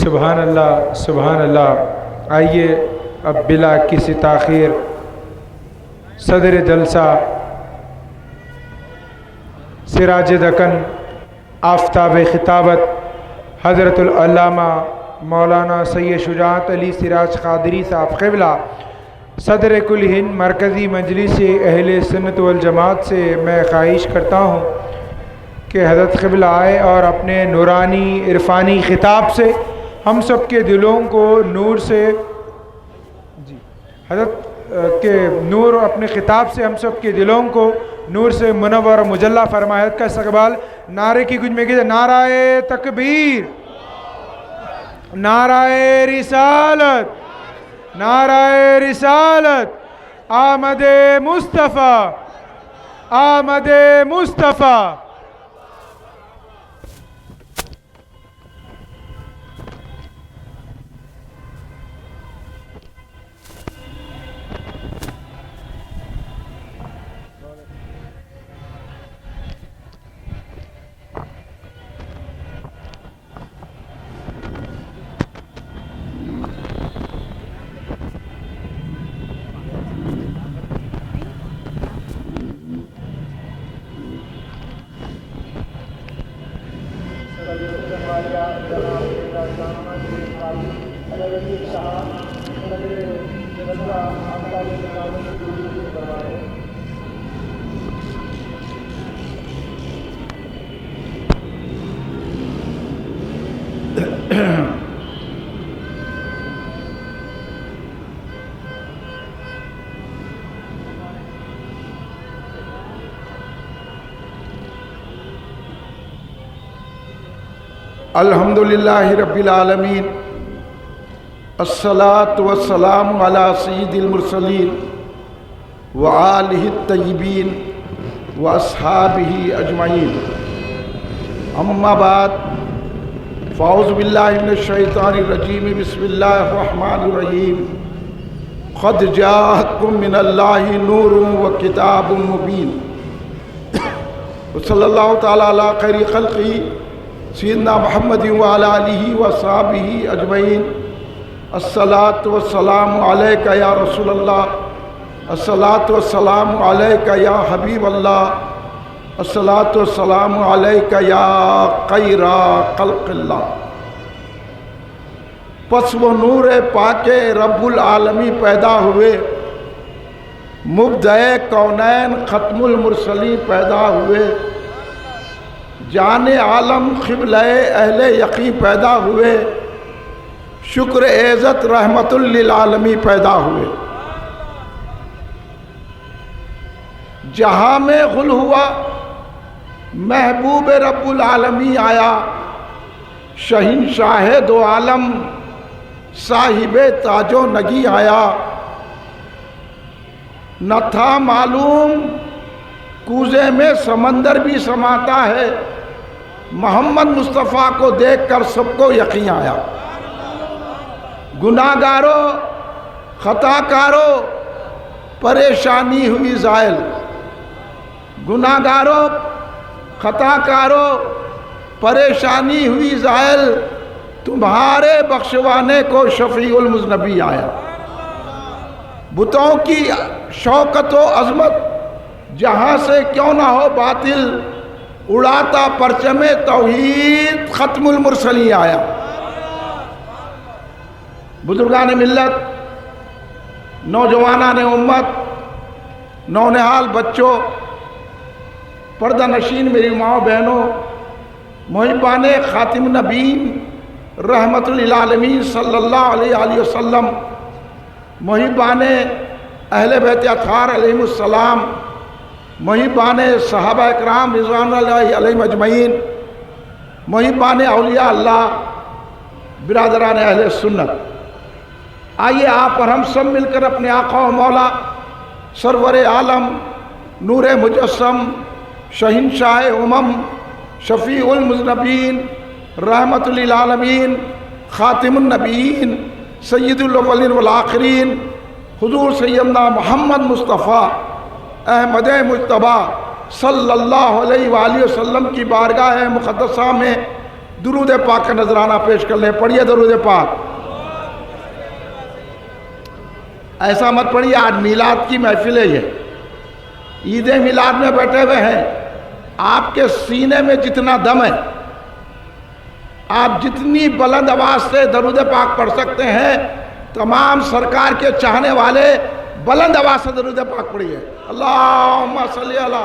سبحان اللہ سبحان اللہ۔ آئیے اب بلا کسی تاخیر صدر جلسہ سراج دکن آفتاب خطابت حضرت العلامہ مولانا سید شجاعت علی سراج قادری صاحب قبلہ صدر کل ہند مرکزی مجلس اہل سنت والجماعت سے میں خواہش کرتا ہوں کہ حضرت قبلہ آئے اور اپنے نورانی عرفانی خطاب سے ہم سب کے دلوں کو نور سے حضرت کے نور اپنے خطاب سے ہم سب کے دلوں کو نور سے منور و مجلہ فرمائے۔ کا استقبال نعرے کی گونج میں کیجئے، نعرہ تکبیر، نعرہ رسالت، نعرہ رسالت، آمد مصطفیٰ، آمد مصطفیٰ۔ الحمدللہ رب العالمین، الصلاۃ والسلام علی سید المرسلین وآلہ الطیبین واصحابہ اجمعین، اما بعد فاعوذ باللہ من الشیطان الرجیم، بسم اللہ الرحمن الرحیم۔ قد جاءکم من اللہ نور وکتاب مبین، وصلی اللہ تعالی علی خیر خلقہ سیدنا محمد وعلی آلہ وصحبہ اجمعین۔ الصلاۃ والسلام علیک یا رسول اللہ، الصلاۃ والسلام علیک یا حبیب اللہ، الصلاۃ والسلام علیک یا خیر خلق اللہ۔ پس وہ نور پاک رب العالمین پیدا ہوئے، مبدع کونین ختم المرسلین پیدا ہوئے، جان عالم قبلہ اہل یقین پیدا ہوئے، شکر عزت رحمت للعالمین پیدا ہوئے۔ جہاں میں غل ہوا محبوب رب العالمین آیا، شہنشاہ دو عالم صاحب تاج و نگی آیا۔ نہ تھا معلوم کوزے میں سمندر بھی سماتا ہے، محمد مصطفیٰ کو دیکھ کر سب کو یقین آیا۔ گناہ گاروں خطا کاروں پریشانی ہوئی زائل، گناہ گاروں خطا کاروں پریشانی ہوئی زائل، تمہارے بخشوانے کو شفیع المذنبی آیا۔ بتوں کی شوکت و عظمت جہاں سے کیوں نہ ہو باطل، اڑاتا پرچم توحید ختم المرسلین آیا۔ بزرگان ملت، نوجوانان امت، نونہال بچوں، پردہ نشین میری ماؤں بہنوں، محبان خاتم نبیین رحمت للعالمین صلی اللہ علیہ وسلم، محبان اہل بیت اطہار علیہم السلام، محبان صحابہ اکرام رضوان اللہ علیہم اجمعین، محبان اولیاء اللہ، برادران اہل سنت، آئیے آپ اور ہم سب مل کر اپنے آقا و مولا سرور عالم نور مجسم شہنشاہ امم شفیع المذنبین رحمت للعالمین خاتم النبیین سید الاولین والآخرین حضور سیدنا محمد مصطفیٰ احمد مجتبیٰ صلی اللہ علیہ وآلہ وسلم کی بارگاہ مقدسہ میں درود پاک کا نذرانہ پیش کر لیں. پڑھیے درود پاک. ایسا مت پڑھیے آج میلاد کی محفل ہے, یہ عید میلاد میں بیٹھے ہوئے ہیں. آپ کے سینے میں جتنا دم ہے, آپ جتنی بلند آواز سے درود پاک پڑھ سکتے ہیں, تمام سرکار کے چاہنے والے بلند آواز سے درود پاک پڑھیے. اللہم صلی علی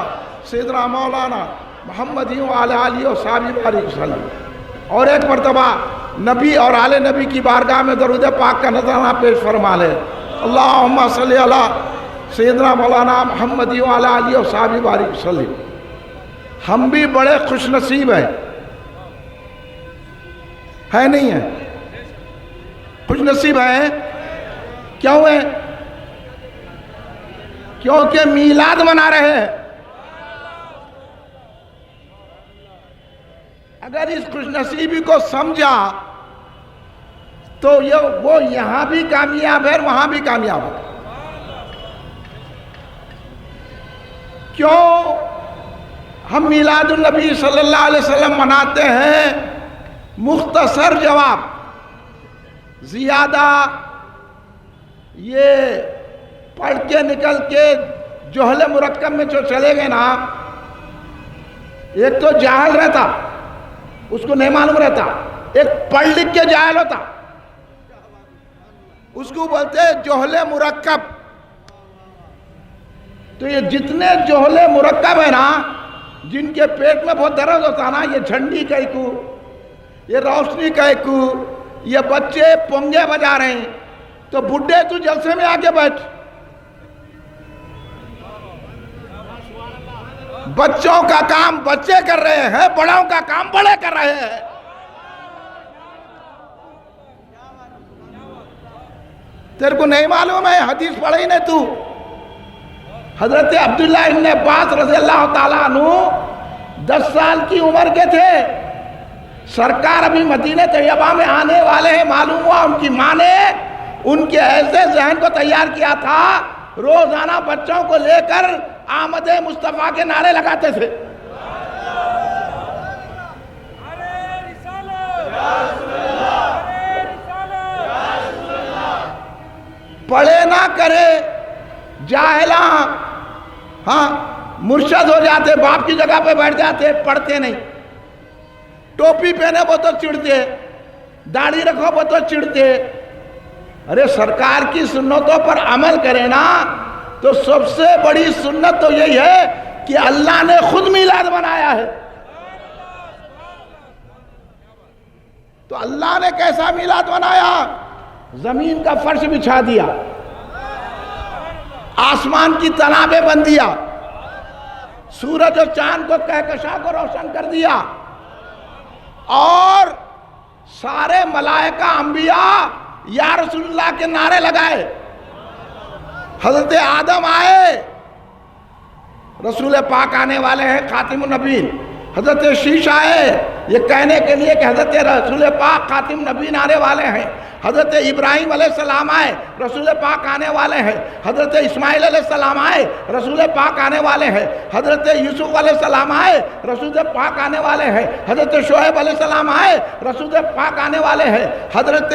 سیدنا مولانا محمد وعلی آلہ وصحبہ بارک وسلم. اور ایک مرتبہ نبی اور آل نبی کی بارگاہ میں درود پاک کا نذرانہ پیش فرما لے. اللہم صلی علی سیدنا مولانا محمد وعلی آلہ وصحبہ بارک وسلم. ہم بھی بڑے خوش نصیب ہیں, ہے نہیں ہے؟ خوش نصیب ہیں. کیوں ہیں؟ کیونکہ میلاد منا رہے ہیں. اگر اس خوش نصیبی کو سمجھا تو وہ یہاں بھی کامیاب ہے, وہاں بھی کامیاب ہے. کیوں ہم میلاد النبی صلی اللہ علیہ وسلم مناتے ہیں؟ مختصر جواب, زیادہ یہ پڑھ کے نکل کے جوہل مرکب میں جو چلے گئے نا, ایک تو جاہل رہتا, اس کو نہیں معلوم رہتا. ایک پڑھ لکھ کے جاہل ہوتا, اس کو بولتے ہیں جوہل مرکب. تو یہ جتنے جوہل مرکب ہیں نا, جن کے پیٹ میں بہت درد ہوتا نا, یہ جھنڈی کا ایکو, یہ روشنی کا ایکو, یہ بچے پونگے بجا رہے ہیں, تو بڈھے تو جلسے میں آگے بیٹھ. بچوں کا کام بچے کر رہے ہیں, بڑوں کا کام بڑے کر رہے ہیں. تیرے کو نہیں معلوم ہے؟ حدیث پڑھی نہیں تو؟ حضرت عبداللہ ابن عباس رضی اللہ تعالیٰ عنہ 10 سال کی عمر کے تھے. سرکار ابھی مدینہ طیبہ میں آنے والے ہیں. معلوم ہوا ان کی ماں نے ان کے ایسے ذہن کو تیار کیا تھا, روزانہ بچوں کو لے کر آمد مصطفیٰ کے نعرے لگاتے تھے. پڑھے نہ کرے, جاہلاں ہاں مرشد ہو جاتے, باپ کی جگہ پہ بیٹھ جاتے, پڑھتے نہیں. ٹوپی پہنے وہ تو چڑھتے, داڑھی رکھو وہ تو چڑھتے. ارے سرکار کی سنتوں پر عمل کرے نا, تو سب سے بڑی سنت تو یہی ہے کہ اللہ نے خود میلاد منایا ہے. تو اللہ نے کیسا میلاد منایا؟ زمین کا فرش بچھا دیا, آسمان کی تنابیں بند دیا, سورج اور چاند کو کہکشاں کو روشن کر دیا, اور سارے ملائکہ انبیاء یا رسول اللہ کے نعرے لگائے. حضرت آدم آئے, رسول پاک آنے والے ہیں خاتم النبیین. حضرت شیش آئے یہ کہنے کے لیے کہ حضرت رسول پاک خاتم نبیین آنے والے ہیں. حضرت ابراہیم علیہ السلام آئے, رسول پاک آنے والے ہیں. حضرت اسماعیل علیہ السلام آئے, رسول پاک آنے والے ہیں. حضرت یوسف علیہ السلام آئے, رسول پاک آنے والے ہیں. حضرت شعیب علیہ السلام آئے, رسول پاک آنے والے ہیں. حضرت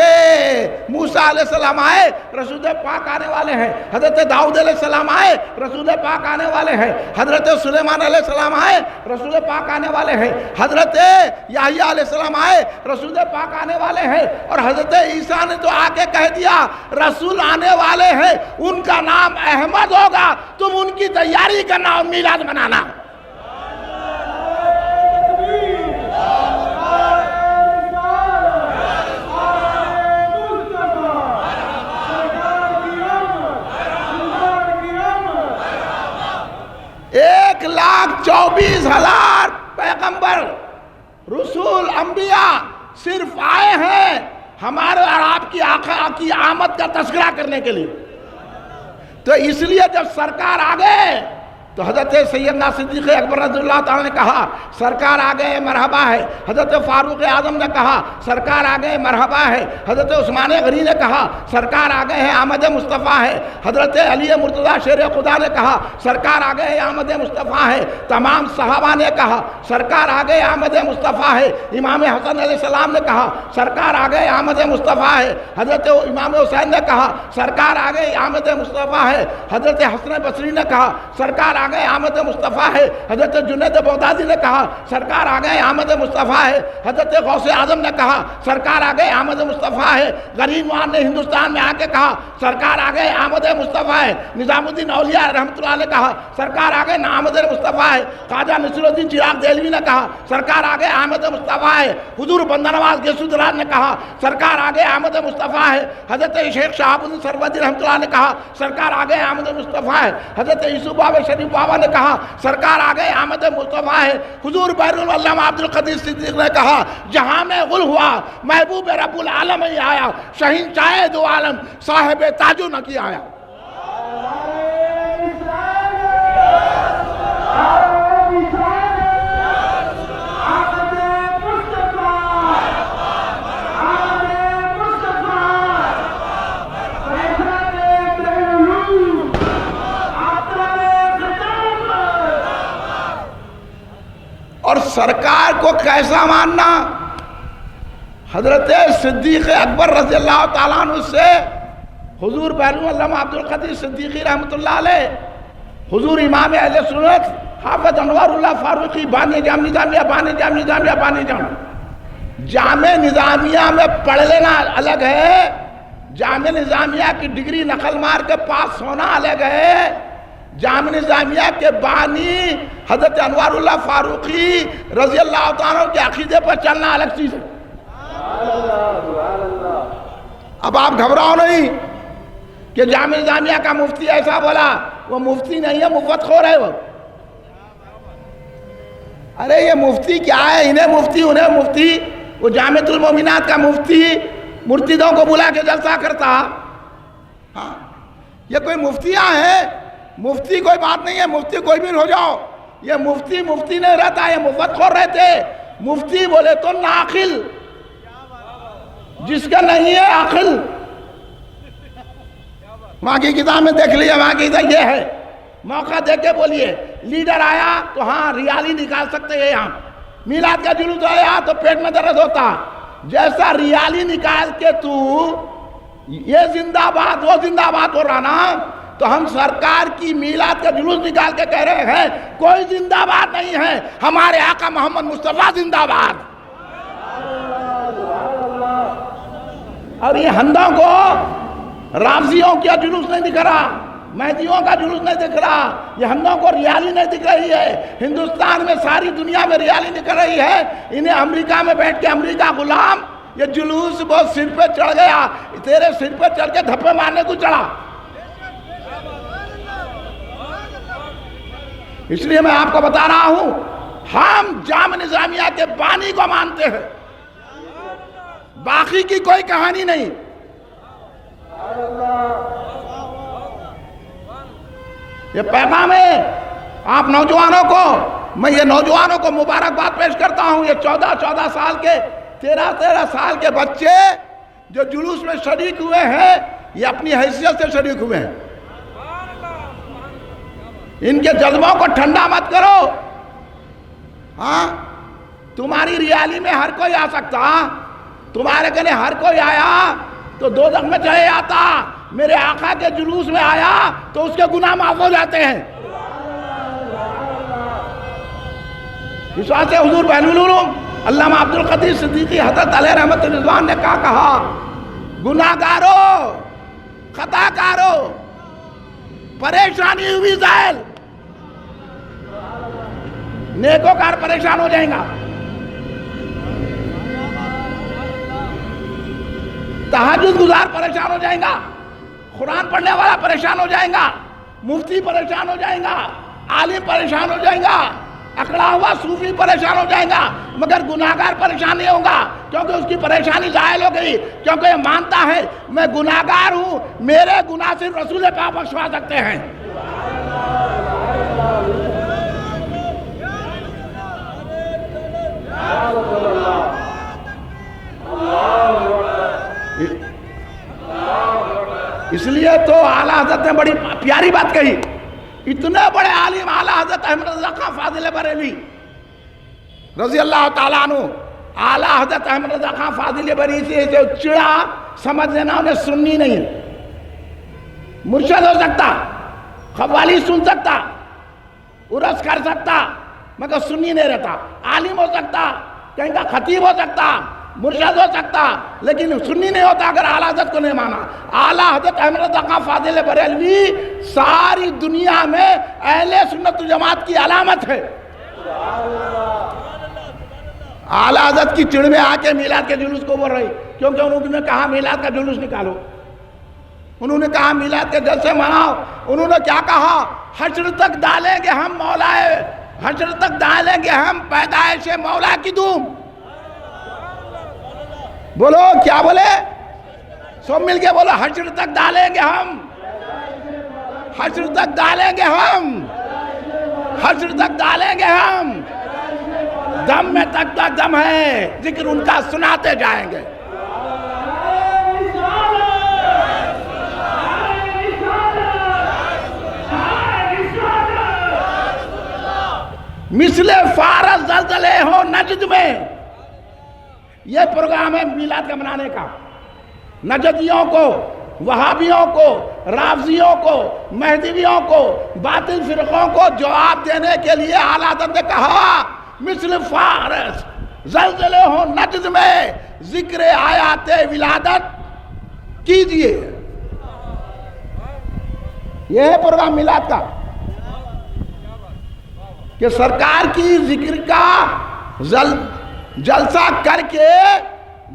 موسیٰ علیہ السلام آئے, رسول پاک آنے والے ہیں. حضرت داؤد علیہ السلام آئے, رسول پاک آنے والے ہیں. حضرت سلیمان علیہ السلام آئے, رسول پاک آنے والے ہیں. حضرت یحییٰ علیہ السلام آئے, رسول پاک آنے والے ہیں. اور حضرت عیسیٰ نے تو آ کے کہہ دیا رسول آنے والے ہیں, ان کا نام احمد ہوگا, تم ان کی تیاری کرنا اور میلاد منانا. ایک 1,24,000 پیغمبر رسول انبیاء صرف آئے ہیں ہمارے اور آپ کی آقا کی آمد کا تذکرہ کرنے کے لیے. تو اس لیے جب سرکار آ گئے تو حضرت سیدنا صدیق اکبر رضی اللہ تعالیٰ نے کہا سرکار آ گئے مرحبا ہے. حضرت فاروق اعظم نے کہا سرکار آ گئے مرحبا ہے. حضرت عثمان غنی نے کہا سرکار آ گئے ہیں آمد مصطفیٰ ہے. حضرت علی مرتضیٰ شیر خدا نے کہا سرکار آ گئے آمد مصطفیٰ ہے. تمام صحابہ نے کہا سرکار آ گئے آمد مصطفیٰ ہے. امام حسن علیہ السلام نے کہا سرکار آ گئے آمد مصطفیٰ ہے. حضرت امام حسین نے کہا سرکار آ گئے آمد مصطفیٰ ہے. حضرت حسن بصری نے کہا سرکار آ گئے آمد مصطفیٰ ہے. حضرت جنید بغدادی نے کہا سرکار آ گئے آمد مصطفیٰ ہے. حضرت غوث اعظم نے کہا سرکار آ گئے آمد مصطفیٰ ہے. غریب وان نے ہندوستان میں آ کے کہا سرکار آ گئے آمد مصطفیٰ ہے. نظام الدین اولیاء رحمۃ اللہ نے کہا سرکار آ گئے آمد مصطفیٰ ہے. خواجہ نصیر الدین چراغ دہلوی نے کہا سرکار آ گئے آمد مصطفیٰ ہے. حضور بندہ نواز گیسو دراز نے کہا سرکار آ گئے آمد مصطفیٰ ہے. حضرت شیخ شہاب الدین سروردی رحمۃ اللہ نے کہا سرکار آ گئے آمد مصطفیٰ ہے. حضرت یوسف بابا شریف بابا نے کہا سرکار آ گئے آمد مصطفیٰ ہے. حضور بحر العلامہ عبد القدیر صدیق نے کہا جہاں میں غل ہوا محبوب رب العالم ہی آیا. شہنشاہ دو عالم صاحب تاج و نقی آیا. اور سرکار کو کیسا ماننا؟ حضرت صدیق اکبر رضی اللہ تعالیٰ عنہ سے حضور بحر العلامہ عبد القدیر صدیقی رحمۃ اللہ علیہ، حضور امام اہل سنت حافظ انوار اللہ فاروقی بانی جامع نظامیہ بانی جامع نظامیہ بانی جامع نظامیہ میں پڑھ لینا الگ ہے، جامع نظامیہ کی ڈگری نقل مار کے پاس ہونا الگ ہے. جامع نظامیہ کے بانی حضرت انوار اللہ فاروقی رضی اللہ تعالیٰ کے عقیدے پر چلنا الگ چیز ہے. اب آپ گھبراؤ نہیں کہ جامع نظامیہ کا مفتی ایسا بولا. وہ مفتی نہیں ہے، مفت خور ہے وہ. ارے یہ مفتی کیا ہے؟ انہیں مفتی انہیں مفتی. وہ جامعۃ المومنات کا مفتی مرتدوں کو بلا کے جلسہ کرتا. ہاں یہ کوئی مفتیاں ہیں؟ مفتی کوئی بات نہیں ہے، مفتی کوئی بھی ہو جاؤ. یہ مفتی مفتی نہیں رہتا، یہ مفت خور رہتے. مفتی بولے تو ناقل، جس کا نہیں ہے عقل. وہاں کی کتاب میں دیکھ لیا، وہاں کی یہ ہے. موقع دے کے بولیے لیڈر آیا تو ہاں ریالی نکال سکتے ہیں. یہاں میلاد کا جلوس آیا تو پیٹ میں درد ہوتا. جیسا ریالی نکال کے تو یہ زندہ باد وہ زندہ باد ہو رہا نا، تو ہم سرکار کی میلاد کا جلوس نکال کے کہہ رہے ہیں کوئی زندہ باد نہیں ہے، ہمارے آقا محمد مصطفیٰ زندہ باد. اور یہ ہندوں کو رافضیوں کا جلوس نہیں دکھ رہا، مہدیوں کا جلوس نہیں دکھ رہا، یہ ہندوں کو ریالی نہیں دکھ رہی ہے. ہندوستان میں ساری دنیا میں ریالی دکھ رہی ہے. انہیں امریکہ میں بیٹھ کے امریکہ غلام یہ جلوس بہت سر پہ چڑھ گیا. تیرے سر پہ چڑھ کے دھپے مارنے کو چڑھا. اس لیے میں آپ کو بتا رہا ہوں ہم جامع نظامیہ کے بانی کو مانتے ہیں، باقی کی کوئی کہانی نہیں. یہ پیغام ہے آپ نوجوانوں کو. میں یہ نوجوانوں کو مبارکباد پیش کرتا ہوں. یہ 14 سال کے 13 سال کے بچے جو جلوس میں شریک ہوئے ہیں، یہ اپنی حیثیت سے شریک ہوئے ہیں. ان کے جذبوں کو ٹھنڈا مت کرو. ہاں تمہاری ریالی میں ہر کوئی آ سکتا، تمہارے کنے ہر کوئی آیا تو دوزخ میں چلے آتا. میرے آقا کے جلوس میں آیا تو اس کے گناہ معاف ہو جاتے ہیں. اس واسطے سے حضور بحر العلوم علامہ عبد القدیر صدیقی حضرت علیہ رحمت رضوان نے کہا گناہگارو، خطا کارو، پریشانی ہوئی زائل، نیکوکار پریشان ہو جائیں گا، تہجد گزار پریشان ہو جائیں گا، قرآن پڑھنے والا پریشان ہو جائیں گا، مفتی پریشان ہو جائیں گا، عالم پریشان ہو جائیں گا، اکڑا ہوا صوفی پریشان ہو جائیں گا، مگر گناہگار پریشان نہیں ہوگا، کیونکہ اس کی پریشانی ظاہر ہو گئی، کیونکہ یہ مانتا ہے میں گناہگار ہوں، میرے گناہ صرف رسول پاک بخشوا سکتے ہیں. اس لیے تو اعلیٰ حضرت نے بڑی پیاری بات کہی. اتنے بڑے عالم اعلیٰ حضرت احمد رضا خان فاضل بریلوی رضی اللہ تعالیٰ عنہ، اعلیٰ حضرت احمد رضا خان فاضل بریلوی سے چڑا سمجھ لینا انہیں سنی نہیں ہے. مرشد ہو سکتا، قوالی سن سکتا، عرس کر سکتا، مگر سنی نہیں رہتا. عالم ہو سکتا، کہیں کا خطیب ہو سکتا، مرشد ہو سکتا، لیکن سنی نہیں ہوتا اگر اعلیٰ حضرت کو نہیں مانا. اعلیٰ حضرت احمد رضا خان فاضل بریلوی ساری دنیا میں اہل سنت جماعت کی علامت ہے. اعلیٰ حضرت کی چڑ میں آ کے میلاد کے جلوس کو بول رہی، کیونکہ انہوں نے کہا میلاد کا جلوس نکالو، انہوں نے کہا میلاد کے جلسے مناؤ. انہوں نے کیا کہا؟ حشر تک ڈالیں گے ہم مولا، حشر تک ڈالیں گے ہم پیدائش مولا کی دھوم. بولو کیا بولے؟ سب مل کے بولو، حشر تک ڈالیں گے ہم، حشر تک ڈالیں گے ہم، حشر تک ڈالیں گے ہم. دم میں تک کا دم ہے، ذکر ان کا سناتے جائیں گے. مثل فارس زلزلے ہو نجد میں، یہ پروگرام ہے میلاد کا منانے کا. نجدیوں کو، وہابیوں کو، رافضیوں کو، مہدویوں کو، باطل فرقوں کو جواب دینے کے لیے اعلیٰ حضرت نے کہا مثل فارس زلزلے ہو نجد میں ذکر آیات ولادت کیجئے. یہ ہے پروگرام میلاد کا کہ سرکار کی ذکر کا جلسہ کر کے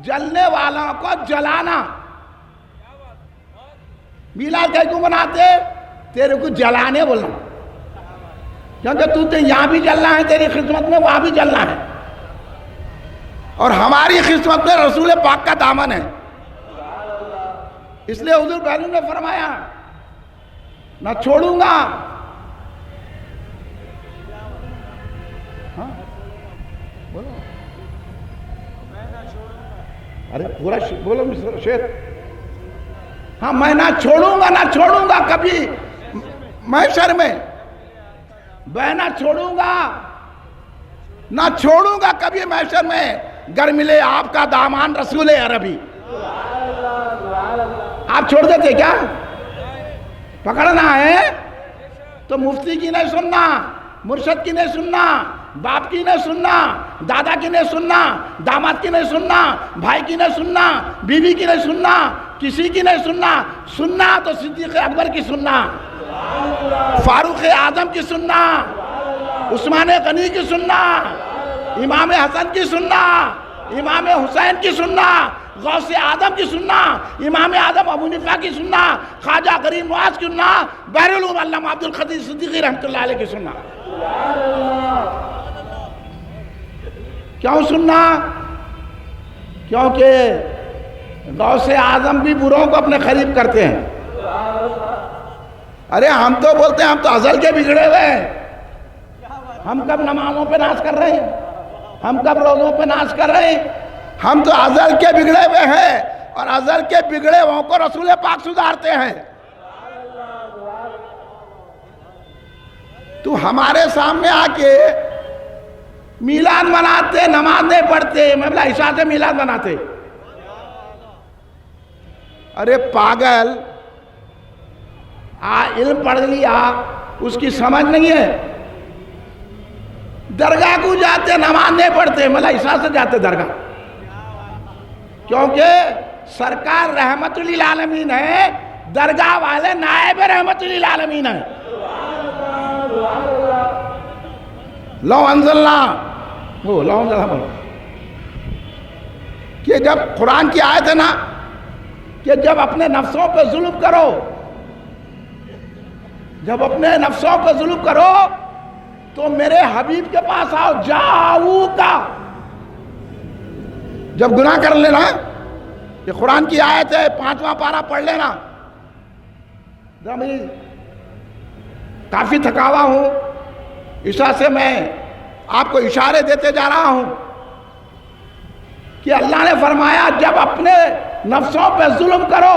جلنے والوں کو جلانا. میلاد کیوں مناتے؟ تیرے کو جلانے بولنا، کیونکہ تو یہاں بھی جلنا ہے، تیری خدمت میں وہاں بھی جلنا ہے، اور ہماری خدمت میں رسول پاک کا دامن ہے. اس لیے حضور بہلول نے فرمایا نہ چھوڑوں گا. بولو ارے پورا بولو شیر. ہاں میں نہ چھوڑوں گا، نہ چھوڑوں گا کبھی محشر میں، میں نہ چھوڑوں گا، نہ چھوڑوں گا کبھی محشر میں گر ملے آپ کا دامان رسول عربی. آپ چھوڑ دیتے کیا؟ پکڑنا ہے تو مفتی کی نہیں سننا، مرشد کی نہیں سننا، باپ کی نہیں سننا، دادا کی نہیں سننا، داماد کی نہیں سننا، بھائی کی نہیں سننا، بیوی کی نہیں سننا، کسی کی نہیں سننا. سننا تو صدیق اکبر کی سننا، فاروق اعظم کی سننا، عثمان غنی کی سننا، امام حسن کی سننا، امام حسین کی سننا، غوث اعظم کی سننا، امام اعظم ابو حنیفہ کی سننا، خواجہ غریب نواز کی سننا، بحر العلوم علامہ عبد القادر صدیقی رحمۃ اللہ علیہ کی سننا. کیوں سننا؟ کیونکہ غوث اعظم بھی بروں کو اپنے قریب کرتے ہیں. ارے ہم تو بولتے ہیں ہم تو ازل کے بگڑے ہوئے ہیں، ہم کب نمازوں پہ ناز کر رہے ہیں، ہم کب روزوں پہ ناز کر رہے ہیں. ہم تو ازل کے بگڑے ہوئے ہیں، اور ازل کے بگڑے ہوئے کو رسول پاک سدھارتے ہیں. تو ہمارے سامنے آ کے میلاد مناتے، نماز نہیں پڑھتے، میں بولا عشاء سے میلاد مناتے. ارے پاگل، علم پڑھ لیا، اس کی سمجھ نہیں ہے. درگاہ کو جاتے، نماز نہیں پڑھتے، ملا عشاء سے جاتے درگاہ، کیونکہ سرکار رحمت للعالمین ہے، درگاہ والے نائب رحمت للعالمین ہیں. لو انزلنا بولو کہ جب قرآن کی آیت ہے نا کہ جب اپنے نفسوں پہ ظلم کرو، جب اپنے نفسوں پہ ظلم کرو تو میرے حبیب کے پاس آؤ. جاؤ کا جب گناہ کر لینا، یہ قرآن کی آیت ہے، 5واں پارہ پڑھ لینا. کافی تھکا ہوا ہوں، عشاء سے میں آپ کو اشارے دیتے جا رہا ہوں کہ اللہ نے فرمایا جب اپنے نفسوں پہ ظلم کرو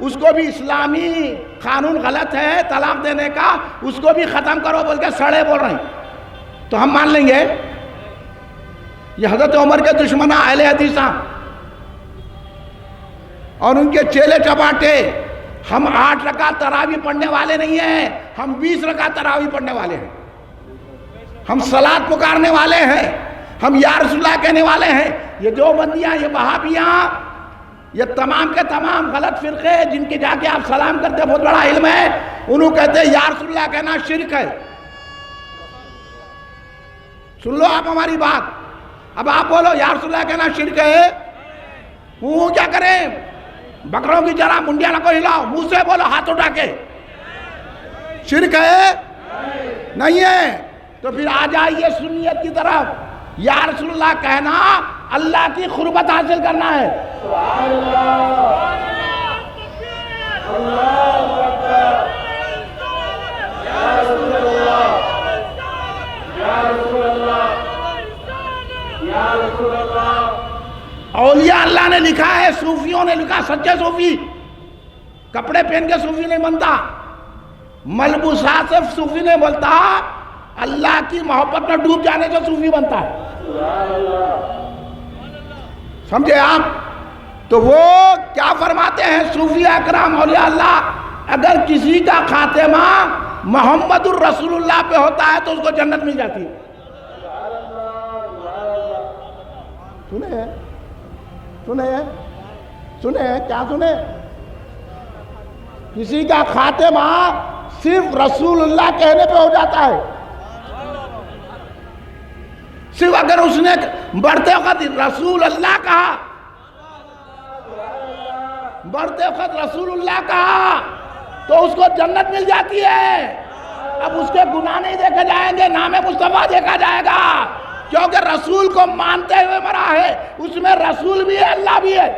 اس کو بھی اسلامی قانون غلط ہے طلاق دینے کا، اس کو بھی ختم کرو بول کے سڑے بول رہے ہیں، تو ہم مان لیں گے؟ یہ حضرت عمر کے دشمن اہل حدیث اور ان کے چیلے چپاٹے۔ ہم 8 رکعت تراویح پڑھنے والے نہیں ہیں، ہم 20 رکعت تراویح پڑھنے والے ہیں، ہم صلاۃ پکارنے والے ہیں، ہم یا رسول اللہ کہنے والے ہیں۔ یہ دیوبندیاں، یہ وہابیاں، یہ تمام کے تمام غلط فرقے جن کے جا کے آپ سلام کرتے بہت بڑا علم ہے، انہوں کہتے ہیں یا رسول اللہ کہنا شرک ہے۔ سن لو آپ ہماری بات، اب آپ بولو یا رسول اللہ کہنا شرک ہے، وہ کیا کریں؟ بکروں کی طرح منڈیاں نہ کو ہلاؤ، منہ سے بولو ہاتھ اٹھا کے، شرک ہے نہیں ہے؟ تو پھر آ جائیے سنیت کی طرف۔ یا رسول اللہ کہنا اللہ کی قربت حاصل کرنا ہے۔ اولیاء اللہ نے لکھا ہے، صوفیوں نے لکھا، سچے صوفی کپڑے پہن کے صوفی نہیں بنتا، ملبوسات سے صوفی نہیں بنتا، اللہ کی محبت میں ڈوب جانے سے صوفی بنتا ہے۔ سمجھے آپ؟ تو وہ کیا فرماتے ہیں صوفی اکرام اولیاء اللہ، اگر کسی کا خاتمہ محمد الرسول اللہ پہ ہوتا ہے تو اس کو جنت مل جاتی ہے۔ سنے کیا سنے؟ کسی کا خاتمہ صرف رسول اللہ کہنے پہ ہو جاتا ہے، صرف اگر اس نے بڑھتے وقت رسول اللہ کہا، بڑھتے وقت رسول اللہ کہا تو اس کو جنت مل جاتی ہے۔ اب اس کے گناہ نہیں دیکھے جائیں گے، نام مصطفیٰ دیکھا جائے گا، کیونکہ رسول کو مانتے ہوئے مرا ہے، اس میں رسول بھی ہے، اللہ بھی ہے۔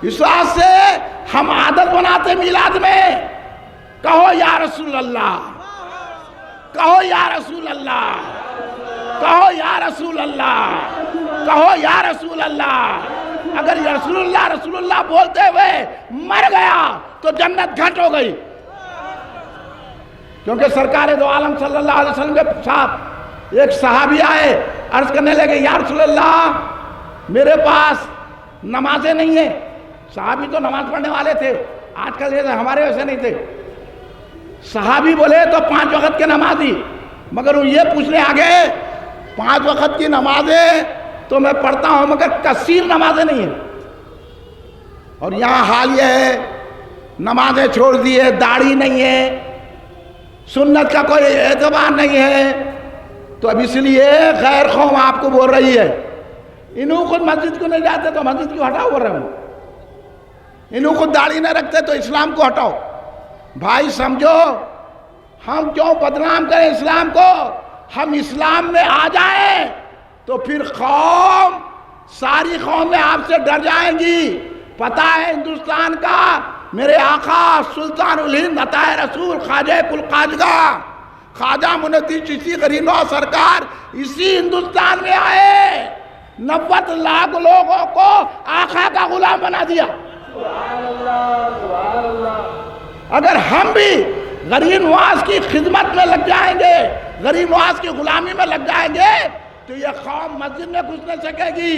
اس واسطے سے ہم عادت بناتے میلاد میں، کہو یا رسول اللہ، کہو یا رسول اللہ، کہو یا رسول اللہ، کہو یا رسول اللہ۔ اگر رسول اللہ بولتے ہوئے مر گیا تو جنت گھٹ ہو گئی، کیونکہ سرکار دو عالم صلی اللہ علیہ وسلم کے ساتھ ایک صحابی آئے، عرض کرنے لگے یا رسول اللہ میرے پاس نمازیں نہیں ہیں۔ صحابی تو نماز پڑھنے والے تھے، آج کل جیسے ہمارے ویسے نہیں تھے۔ صحابی بولے تو 5 وقت کے نمازی، مگر وہ یہ پوچھنے آگے 5 وقت کی نمازیں تو میں پڑھتا ہوں مگر کثیر نمازیں نہیں ہیں، اور یہاں حال یہ ہے نمازیں چھوڑ دیے، داڑھی نہیں ہے، سنت کا کوئی اعتبار نہیں ہے، تو اب اس لیے غیر قوم آپ کو بول رہی ہے انہوں خود مسجد کو نہیں جاتے تو مسجد کیوں ہٹاؤ بول رہے ہوں، انہوں خود داڑھی نہ رکھتے تو اسلام کو ہٹاؤ۔ بھائی سمجھو، ہم کیوں بدنام کریں اسلام کو؟ ہم اسلام میں آ جائیں تو پھر قوم، ساری قومیں آپ سے ڈر جائیں گی۔ پتہ ہے ہندوستان کا میرے آقا سلطان الہند عطائے رسول خواجہ کل خواجگاہ خواجہ معین الدین چشتی غریب نواز سرکار اسی ہندوستان میں آئے، 90 لاکھ لوگوں کو آقا کا غلام بنا دیا۔ اگر ہم بھی غریب نواز کی خدمت میں لگ جائیں گے، غریب نواز کی غلامی میں لگ جائیں گے تو یہ قوم مسجد میں گھس نہیں سکے گی۔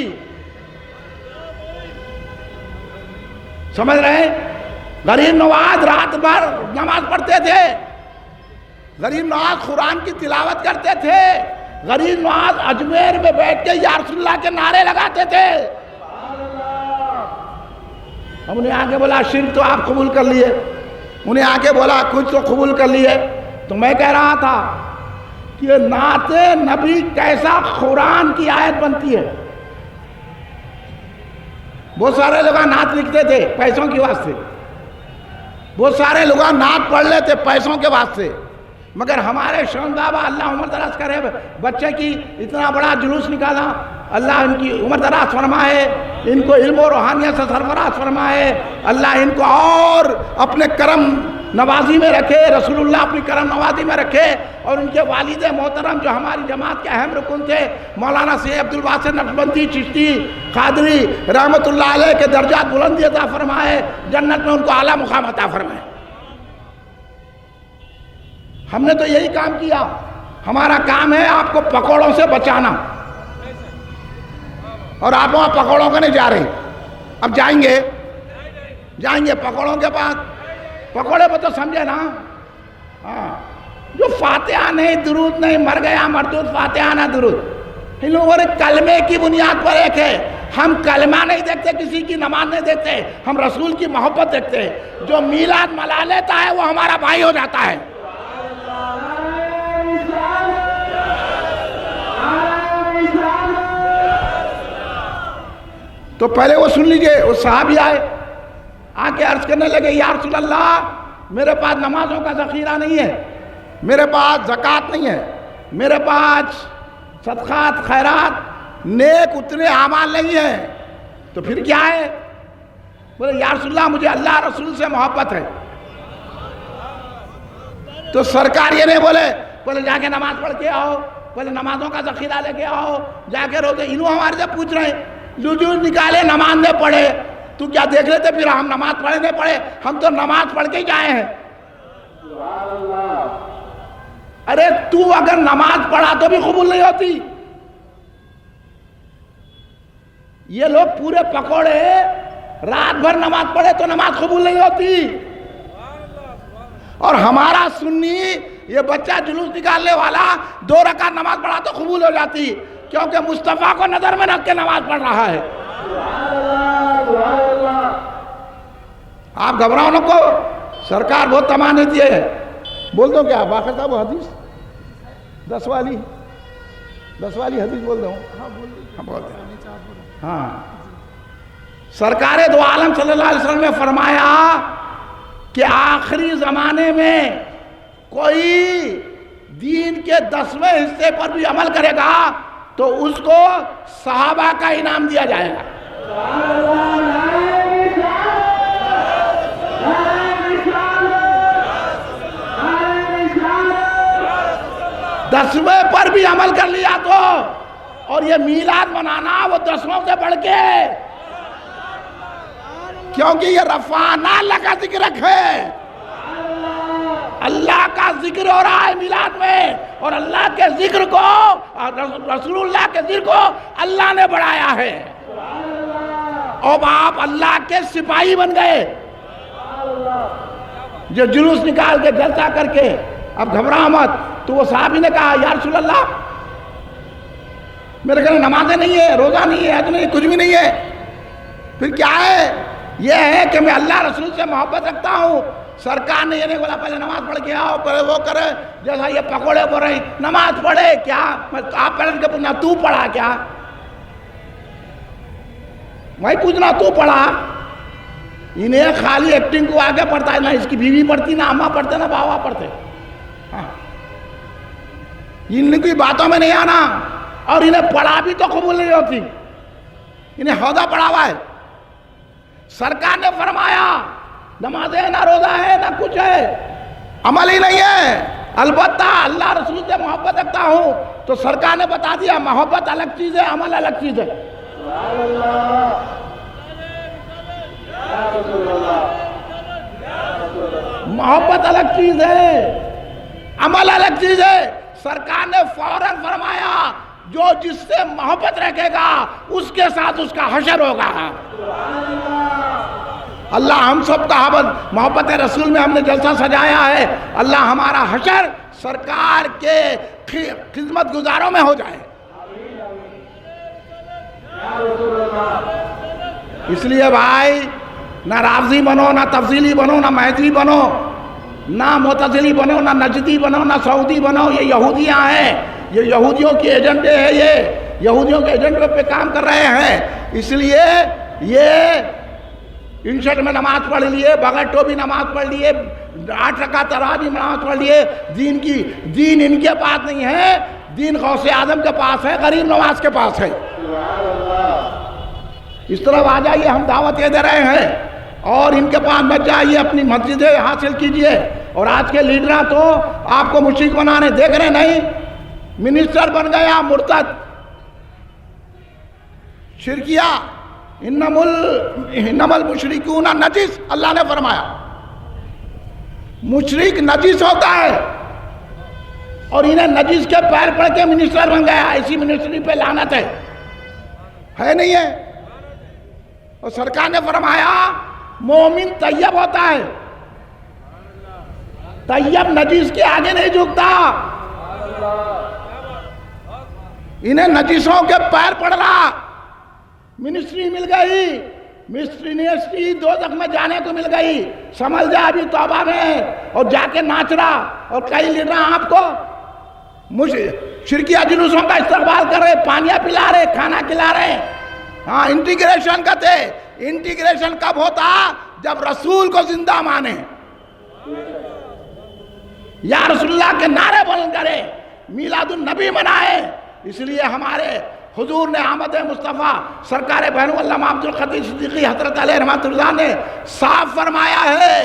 سمجھ رہے ہیں؟ غریب نواز رات بھر نماز پڑھتے تھے، غریب نواز قرآن کی تلاوت کرتے تھے، غریب نواز اجمیر میں بیٹھ کے یا رسول اللہ کے نعرے لگاتے تھے۔ ہم نے آگے بولا شرک تو آپ قبول کر لیے، انہیں آگے بولا کچھ تو قبول کر لیے، تو میں کہہ رہا تھا کہ نعت نبی کیسا قرآن کی آیت بنتی ہے۔ بہت سارے لوگ نعت لکھتے تھے پیسوں کی واسطے، بہت سارے لوگ نعت پڑھ لیتے پیسوں کے واسطے، مگر ہمارے شون بابا اللہ عمر دراز کرے بچے کی اتنا بڑا جلوس نکالا، اللہ ان کی عمر دراز فرمائے، ان کو علم و روحانیت سے سرفراز فرمائے، اللہ ان کو اور اپنے کرم نوازی میں رکھے، رسول اللہ اپنی کرم نوازی میں رکھے، اور ان کے والد محترم جو ہماری جماعت کے اہم رکن تھے مولانا سید عبدالباسط نقشبندی چشتی قادری رحمۃ اللہ علیہ کے درجات بلندی عطا فرمائے، جنت میں ان کو اعلیٰ مقام عطا فرمائے۔ ہم نے تو یہی کام کیا، ہمارا کام ہے آپ کو پکوڑوں سے بچانا، اور آپ وہاں پکوڑوں کے نہیں جا رہے، اب جائیں گے پکوڑوں کے پاس، پکوڑے پہ تو سمجھے نا، ہاں جو فاتحہ نہیں درود نہیں، مر گیا مردود فاتحہ نہ درود، ان لوگوں نے کلمے کی بنیاد پر ایک ہے، ہم کلمہ نہیں دیکھتے، کسی کی نماز نہیں دیکھتے، ہم رسول کی محبت دیکھتے ہیں، جو میلاد منا لیتا ہے وہ ہمارا بھائی ہو جاتا ہے۔ تو پہلے وہ سن لیجئے، وہ صحابی آئے، آ کے عرض کرنے لگے یا رسول اللہ میرے پاس نمازوں کا ذخیرہ نہیں ہے، میرے پاس زکوٰۃ نہیں ہے، میرے پاس صدقات خیرات نیک اتنے اعمال نہیں ہیں، تو پھر کیا ہے؟ بولے یا رسول اللہ مجھے اللہ رسول سے محبت ہے۔ تو سرکار یہ نہیں بولے جا کے نماز پڑھ کے آؤ، بولے نمازوں کا ذخیرہ لے کے آؤ، جا کے روزے، انہوں ہمارے سے پوچھ رہے ہیں لجوء نکالے نماز نہ پڑھے، تو کیا دیکھ لیتے پھر ہم نماز پڑھے نہیں پڑھے؟ ہم تو نماز پڑھ کے ہی جائے ہیں۔ ارے تو اگر نماز پڑھا تو بھی قبول نہیں ہوتی، یہ لوگ پورے پکوڑے رات بھر نماز پڑھے تو نماز قبول نہیں ہوتی، اور ہمارا سنی یہ بچہ جلوس نکالنے والا 2 رکعت نماز پڑھا تو قبول ہو جاتی، کیونکہ مصطفیٰ کو نظر میں رکھ کے نماز پڑھ رہا ہے۔ آپ گھبراؤ نہ کو، سرکار بہت تمانے دیے ہے، بول دو کیا باقر صاحب وہ حدیث 10 والی حدیث بول دو، ہاں سرکار دو عالم صلی اللہ علیہ وسلم نے فرمایا کہ آخری زمانے میں کوئی دین کے 10ویں حصے پر بھی عمل کرے گا تو اس کو صحابہ کا انعام دیا جائے گا۔ 10ویں پر بھی عمل کر لیا تو، اور یہ میلاد منانا وہ 10ویں سے بڑھ کے، کیونکہ یہ رفعنا اللہ کا ذکر ہے، اللہ کا ذکر ہو رہا ہے میلاد میں، اور اللہ کے ذکر کو، رسول اللہ کے ذکر کو اللہ نے بڑھایا ہے۔ اب آپ اللہ کے سپاہی بن گئے، جو جلوس نکال کے جلسہ کر کے، اب گھبرا مت۔ تو وہ صحابی نے کہا یا رسول اللہ میرے گھر نمازیں نہیں ہے، روزہ نہیں ہے، حج نہیں، کچھ بھی نہیں ہے، پھر کیا ہے؟ یہ ہے کہ میں اللہ رسول سے محبت رکھتا ہوں۔ سرکار نے یہ نہیں بولا پہلے نماز پڑھ کے آؤ، پہلے وہ کرے جیسا یہ پکوڑے بول رہے ہیں نماز پڑھے کیا؟ آپ پہلے کے پوچھنا تو پڑھا کیا؟ میں پوچھنا تو پڑھا؟ انہیں خالی ایکٹنگ کو آگے پڑھتا ہے، نہ اس کی بیوی پڑھتی، نہ اماں پڑھتے، نہ باوا پڑھتے، ان کی باتوں میں نہیں آنا، اور انہیں پڑھا بھی تو قبول نہیں ہوتی، انہیں حوضہ پڑھا ہوا ہے۔ سرکار نے فرمایا نماز ہے، نہ روزہ ہے، نہ کچھ ہے، عمل ہی نہیں ہے، البتہ اللہ رسول سے محبت رکھتا ہوں، تو سرکار نے بتا دیا محبت الگ چیز ہے، عمل الگ چیز ہے۔ محبت الگ چیز ہے، عمل الگ چیز ہے۔ سرکار نے فوراً فرمایا جو جس سے محبت رکھے گا اس کے ساتھ اس کا حشر ہوگا۔ اللہ ہم سب کا محبت رسول میں ہم نے جلسہ سجایا ہے، اللہ ہمارا حشر سرکار کے خدمت گزاروں میں ہو جائے۔ اس لیے بھائی نہ رافضی بنو، نہ تفضیلی بنو، نہ مہدوی بنو، نہ معتزلی بنو، نہ نجدی بنو، نہ سعودی بنو، یہ یہودیاں ہیں، یہ یہودیوں کے ایجنڈے ہیں، یہ یہودیوں کے ایجنڈے پہ کام کر رہے ہیں۔ اس لیے یہ انشٹ میں نماز پڑھ لیے، بغیر ٹوپی نماز پڑھ لیے، 8 رکعت تراویح نماز پڑھ لیے، دین ان کے پاس نہیں ہے، دین غوث اعظم کے پاس ہے، غریب نواز کے پاس ہے۔ اس طرف آ جائیے، ہم دعوت یہ دے رہے ہیں اور ان کے پاس مت جائیے، اپنی مسجدیں حاصل کیجئے۔ اور آج کے لیڈراں تو آپ کو مشرک بنانے دیکھ رہے نہیں، منسٹر بن گیا مرتد شرکیہ، انما المشرکون نجس، اللہ نے فرمایا مشرک نجس ہوتا ہے، اور انہیں نجس کے پیر پڑ کے منسٹر بن گیا۔ ایسی منسٹری پہ لعنت ہے نہیں ہے؟ اور سرکار نے فرمایا مومن طیب ہوتا ہے، طیب نجس کے آگے نہیں جھکتا۔ انہیں نجسوں کے پیر پڑ رہا، منسٹری مل گئی، منسٹری دوزخ میں جانے کو مل گئی، سمجھ جا ابھی توبہ میں، اور جا کے ناچ رہا۔ اور کئی لیڈر آپ کو شرکیہ جلوسوں کا استقبال کر رہے، پانیاں پلا رہے، کھانا کھلا رہے۔ ہاں انٹیگریشن کہتے، انٹیگریشن کب ہوتا؟ جب رسول کو زندہ مانے، یا رسول اللہ کے نعرے بلند کرے، میلاد النبی منائے۔ اس لیے ہمارے حضور نے آمد مصطفیٰ سرکار بہن علامہ عبد القادر صدیقی حضرت علیہ رحمۃ اللہ نے صاف فرمایا ہے،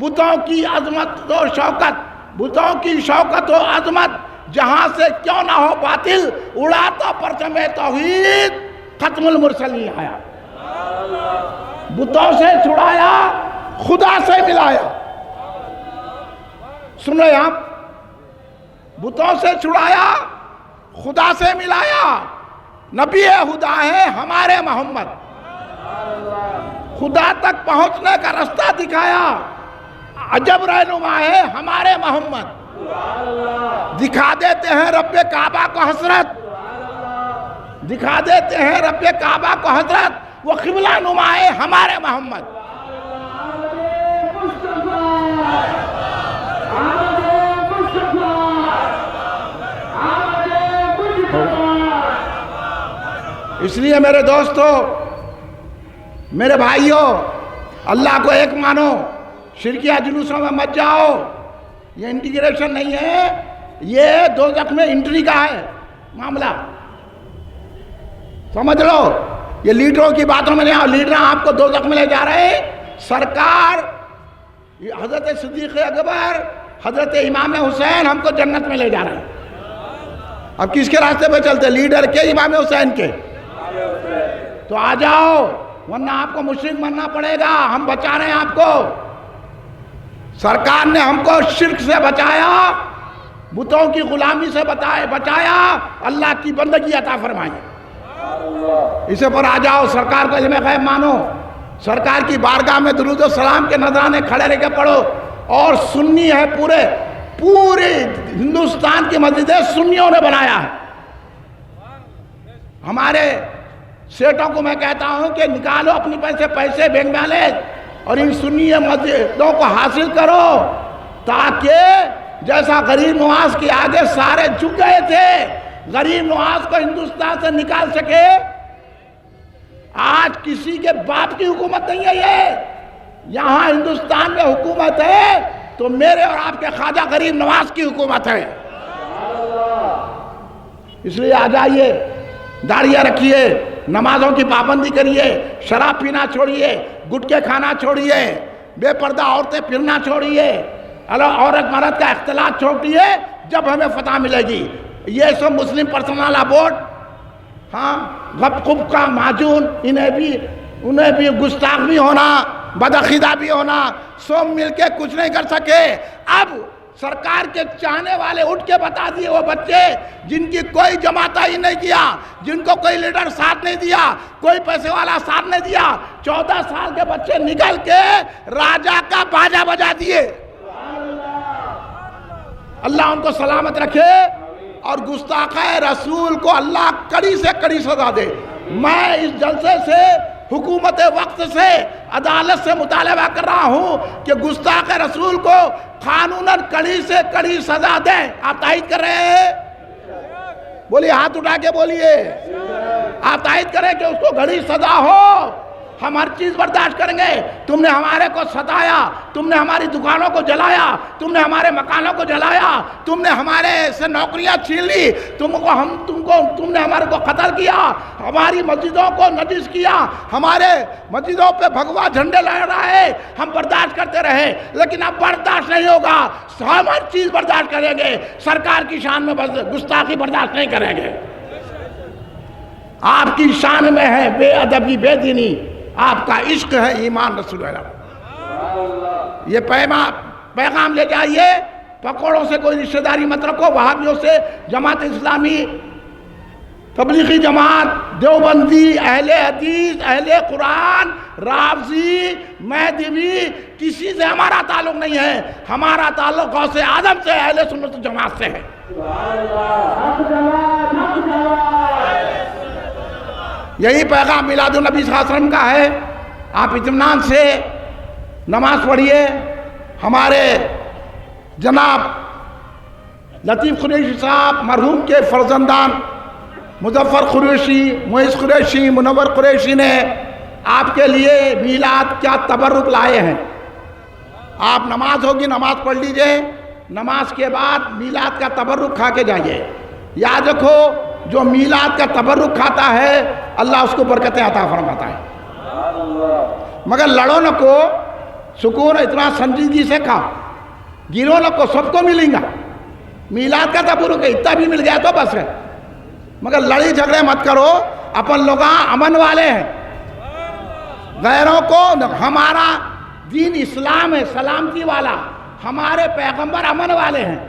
بتوں کی عظمت و شوکت، بتوں کی شوکت و عظمت جہاں سے کیوں نہ ہو باطل، اڑاتا پرچم توحید ختم المرسلین آیا، بتوں سے چھڑایا، خدا سے ملایا۔ سن رہے آپ؟ بتوں سے چھڑایا، خدا سے ملایا۔ نبی خدا ہے ہمارے محمد، خدا تک پہنچنے کا رستہ دکھایا، عجب رہنما ہے ہمارے محمد، دکھا دیتے ہیں رب کعبہ کو حسرت، دکھا دیتے ہیں رب کعبہ کو حسرت، وہ قبلہ نما ہے ہمارے محمد۔ اس لیے میرے دوستو، میرے بھائیوں، اللہ کو ایک مانو، شرکیہ جلوسوں میں مت جاؤ۔ یہ انٹیگریشن نہیں ہے، یہ دوزخ میں انٹری کا ہے معاملہ، سمجھ لو۔ یہ لیڈروں کی باتوں میں نہیں آؤ، لیڈر آپ کو دوزخ میں لے جا رہے ہیں۔ سرکار حضرت صدیق اکبر، حضرت امام حسین ہم کو جنت میں لے جا رہے ہیں۔ اب کس کے راستے پہ چلتے، لیڈر کے، امام حسین کے؟ تو آ جاؤ، ورنہ آپ کو مشرک بننا پڑے گا، ہم بچا رہے ہیں آپ کو۔ سرکار نے ہم کو شرک سے بچایا، بتوں کی غلامی سے بچایا، اللہ کی بندگی عطا فرمائی۔ اسے پر آ جاؤ، سرکار کو علم غیب مانو، سرکار کی بارگاہ میں درود و سلام کے نذرانے کھڑے رہ کے پڑھو۔ اور سنی ہے، پورے ہندوستان کی مسجدیں سنیوں نے بنایا ہے۔ ہمارے سیٹوں کو میں کہتا ہوں کہ نکالو اپنی پیسے بینک بیلنس اور ان سنی مسجدوں کو حاصل کرو، تاکہ جیسا غریب نواز کے آگے سارے جھک گئے تھے، غریب نواز کو ہندوستان سے نکال سکے۔ آج کسی کے باپ کی حکومت نہیں ہے، یہ یہاں ہندوستان میں حکومت ہے تو میرے اور آپ کے خواجہ غریب نواز کی حکومت ہے۔ اس لیے آ جائیے، داڑیاں رکھیے، نمازوں کی پابندی کریے، شراب پینا چھوڑیے، گٹکے کھانا چھوڑیے، بے پردہ عورتیں پھرنا چھوڑیے، عورت مرد کا اختلاط چھوڑیے، جب ہمیں فتح ملے گی۔ یہ سب مسلم پرسنل ابورٹ، ہاں غب خب کا معجون، انہیں بھی گستاخ بھی ہونا، بدعقیدہ بھی ہونا، سب مل کے کچھ نہیں کر سکے۔ اب سرکار کے چاہنے والے اٹھ کے بتا دیے، وہ بچے جن کی کوئی جماعت ہی نہیں کیا، جن کو کوئی لیڈر ساتھ نہیں دیا، کوئی پیسے والا ساتھ نہیں دیا، 14 سال کے بچے نکل کے راجہ کا باجا بجا دیے۔ اللہ ان کو سلامت رکھے اور گستاخ رسول کو اللہ کڑی سے کڑی سزا دے۔ میں اس جلسے سے، حکومت وقت سے، عدالت سے مطالبہ کر رہا ہوں کہ گستاخ رسول کو قانوناً کڑی سے کڑی سزا دیں۔ آپ تائید کر رہے ہیں؟ بولیے، ہاتھ اٹھا کے بولیے، آپ تائید کریں کہ اس کو کڑی سزا ہو۔ ہم ہر چیز برداشت کریں گے. تم نے ہمارے کو ستایا, تم نے ہماری دکانوں کو جلایا, تم نے ہمارے مکانوں کو جلایا, تم نے ہمارے سے نوکریاں چھین لی, تم نے ہمارے کو قتل کیا, ہماری مسجدوں کو نجس کیا, ہمارے مسجدوں پہ بھگوا جھنڈے لہرائے, ہم برداشت کرتے رہے. لیکن اب برداشت نہیں ہوگا, ہم ہر چیز برداشت کریں گے, سرکار کی شان میں گستاخی برداشت نہیں کریں گے. آپ کی شان میں ہے بے ادبی, بے دینی, آپ کا عشق ہے ایمان رسول اللہ. یہ پیغام لے جائیے. پکوڑوں سے کوئی رشتہ داری مت رکھو, وہابیوں سے, جماعت اسلامی, تبلیغی جماعت, دیوبندی, اہل حدیث, اہل قرآن, رافضی, مہدوی, کسی سے ہمارا تعلق نہیں ہے. ہمارا تعلق غوث اعظم سے, اہل سنت جماعت سے ہے. یہی پیغام میلاد النبی صلی اللہ علیہ وسلم کا ہے. آپ اطمینان سے نماز پڑھیے. ہمارے جناب لطیف قریشی صاحب مرحوم کے فرزندان مظفر قریشی, معز قریشی, منور قریشی نے آپ کے لیے میلاد کیا تبرک لائے ہیں. آپ نماز ہوگی, نماز پڑھ لیجئے, نماز کے بعد میلاد کا تبرک کھا کے جائیے. یاد رکھو, جو میلاد کا تبرک کھاتا ہے اللہ اس کو برکتیں عطا فرماتا ہے. مگر لڑو نہ کو, سکون اتنا سنجیدگی سے کھاؤ, گرو نہ کو, سب کو ملیں گا. میلاد کا تبرک ہے, اتنا بھی مل گیا تو بس ہے. مگر لڑی جھگڑے مت کرو. اپن لوگ امن والے ہیں, غیروں کو, ہمارا دین اسلام ہے سلامتی والا, ہمارے پیغمبر امن والے ہیں.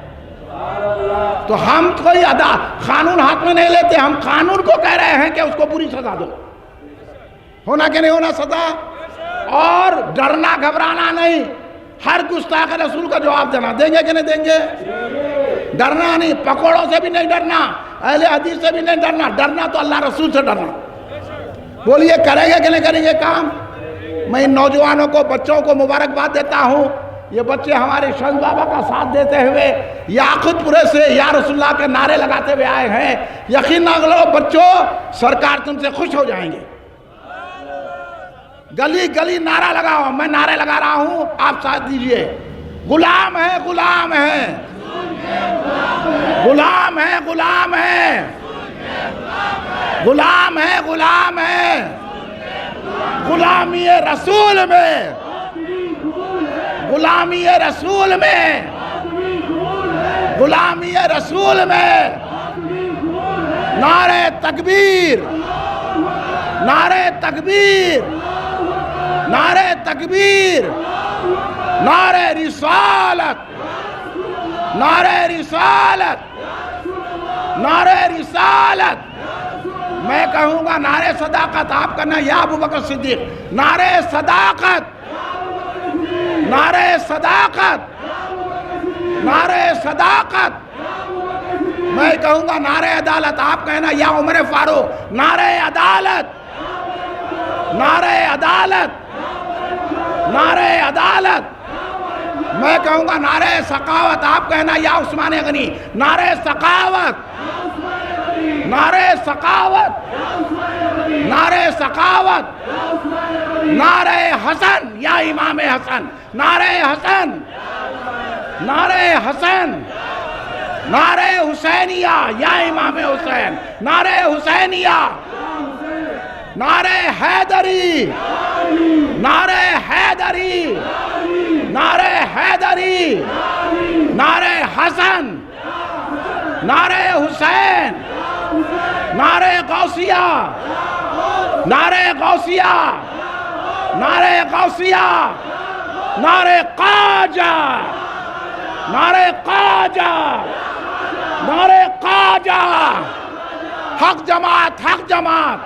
تو ہم کوئی قانون ہاتھ میں نہیں لیتے, ہم قانون کو کہہ رہے ہیں کہ اس کو پوری سزا دو. ہونا کہ نہیں ہونا سزا, اور ڈرنا گھبرانا نہیں. ہر گستاخ رسول کا جواب دینا. دیں گے کہ نہیں دیں گے؟ ڈرنا نہیں, پکوڑوں سے بھی نہیں ڈرنا, اہل حدیث سے بھی نہیں ڈرنا. ڈرنا تو اللہ رسول سے ڈرنا. بولیے کریں گے کہ نہیں کریں گے کام؟ میں ان نوجوانوں کو, بچوں کو مبارکباد دیتا ہوں. یہ بچے ہمارے شمس بابا کا ساتھ دیتے ہوئے یاقوت پورے سے یا رسول اللہ کے نعرے لگاتے ہوئے آئے ہیں. یقین نہ کرو بچوں, سرکار تم سے خوش ہو جائیں گے. گلی گلی نعرہ لگاؤ, میں نعرے لگا رہا ہوں, آپ ساتھ دیجئے. غلام ہے, غلام ہے, غلام ہے, غلام ہے, غلام ہے, غلام ہے. غلامی رسول میں, غلامی رسول میں, غلامی رسول میں. نعرہ تکبیر, نعرہ تکبیر, نعرہ تکبیر, نعرہ رسالت, نعرہ رسالت, نعرہ رسالت. میں کہوں گا نعرہ صداقت, آپ کہنا یا ابوبکر صدیق. نعرہ صداقت, نعرہ صداقت, نعرہ صداقت. میں کہوں گا نعرہ عدالت, آپ کہنا یا عمر فاروق. نعرہ عدالت, نعرہ عدالت, نعرہ عدالت. میں کہوں گا نعرہ سخاوت, آپ کہنا یا عثمان غنی. نعرہ سخاوت, نعرہ سخاوت, نعرہ سخاوت. نعرہ حسن یا امام حسن. نعرہ حسن, نعرہ حسن. نعرہ حسینیہ یا امام حسین. نعرہ حسینیہ. نعرہ حیدری, نعرہ حیدری, نعرہ حیدری. نعرہ حسن, نعرہ حسین. نعرہ غوثیہ, نعرہ غوثیہ, نعرہ غوثیہ. نعرہ خواجہ, نعرہ خواجہ, نعرہ خواجہ. حق جماعت, حق جماعت,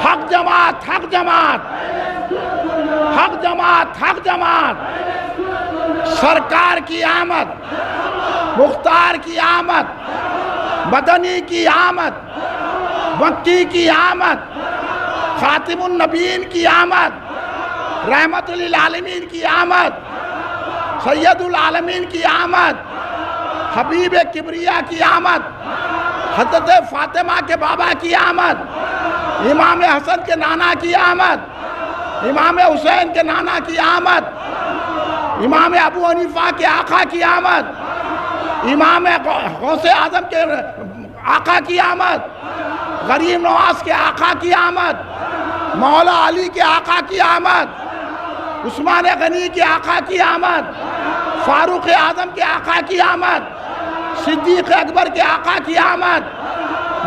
حق جماعت, حق جماعت, حق جماعت, حق جماعت. سرکار کی آمد, مختار کی آمد, مدنی کی آمد, مکی کی آمد, خاتم النبیین کی آمد, رحمت للعالمین کی آمد, سید العالمین کی آمد, حبیب کبریا کی آمد, حضرت فاطمہ کے بابا کی آمد, امام حسن کے نانا کی آمد، امام حسین کے نانا کی آمد، امام ابو حنیفہ کے آقا کی آمد، امام غوث اعظم کے آقا کی آمد، غریب نواز کے آقا کی آمد، مولا علی کے آقا کی آمد، عثمان غنی کے آقا کی آمد، فاروق اعظم کے آقا کی آمد، صدیق اکبر کے آقا کی آمد،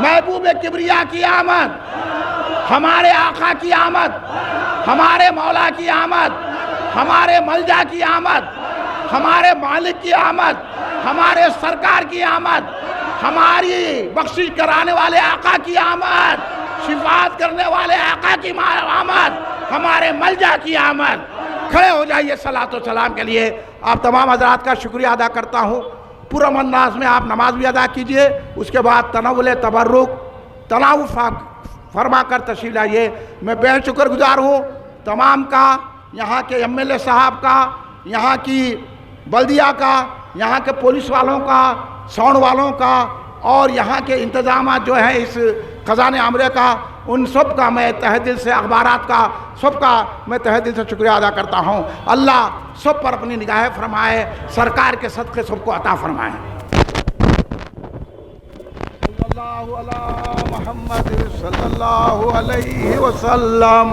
محبوب کبریا کی آمد، ہمارے آقا کی آمد، ہمارے مولا کی آمد، ہمارے ملجا کی آمد، ہمارے مالک کی آمد، ہمارے سرکار کی آمد، ہماری بخشش کرانے والے آقا کی آمد، شفاعت کرنے والے آقا کی آمد، ہمارے ملجا کی آمد۔ کھڑے ہو جائیے صلاۃ و سلام کے لیے۔ آپ تمام حضرات کا شکریہ ادا کرتا ہوں۔ پرامن انداز میں آپ نماز بھی ادا کیجئے، اس کے بعد تناول تبرک تناوب فرما کر تشریف لائیے۔ میں بے شکر گزار ہوں تمام کا، یہاں کے ایم ایل اے صاحب کا، یہاں کی بلدیہ کا، یہاں کے پولیس والوں کا، ساؤنڈ والوں کا، اور یہاں کے انتظامات جو ہیں اس خزانہ عامرہ کا، ان سب کا میں تہہ دل سے، اخبارات کا سب کا میں تہہ دل سے شکریہ ادا کرتا ہوں۔ اللہ سب پر اپنی نگاہیں فرمائے، سرکار کے صدقے سب کو عطا فرمائے۔ صلی اللہ علی محمد صلی اللہ علیہ وسلم۔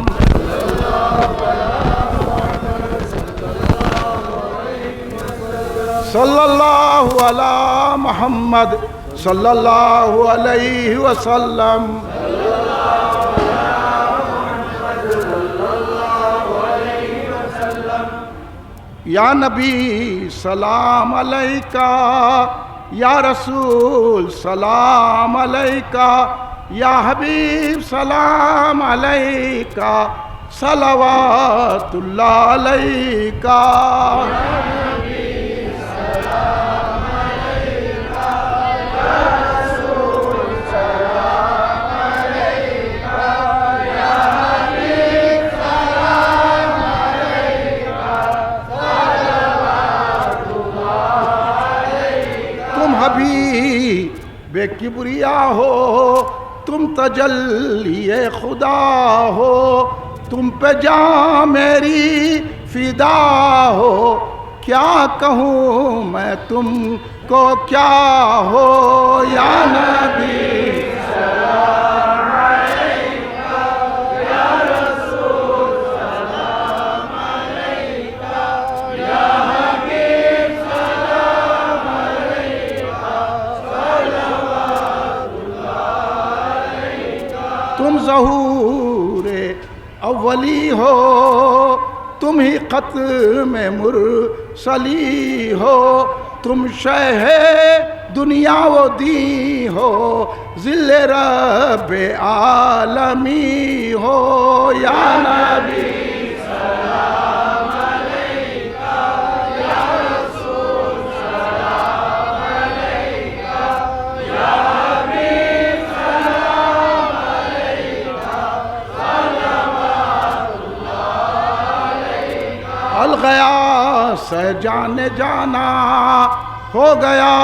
صلی اللہ علی محمد صلی اللہ علیہ وسلم۔ یا نبی سلام علیکہ، یا رسول سلام علیکہ، یا حبیب سلام علیکہ، صلوات اللہ علیکہ۔ بے کبریا ہو، تم تجلی خدا ہو، تم پہ جاں میری فدا ہو، کیا کہوں میں تم کو کیا ہو، یا نبی سلام علیکہ، یا رسول سلام علیکہ، یا حبیب سلام علیکہ، صلوات اللہ علیکہ۔ تم ظہور اولی ہو، تم ہی ختم مرسلی ہو، تم شہ دنیا و دی ہو، ذل رب عالمی ہو، یا نبی سلام علیکہ، یا رسول سلام علیکہ، یا حبیب سلام علیکہ، صلوات اللہ علیکہ۔ الغیاث جانے جانا ہو گیا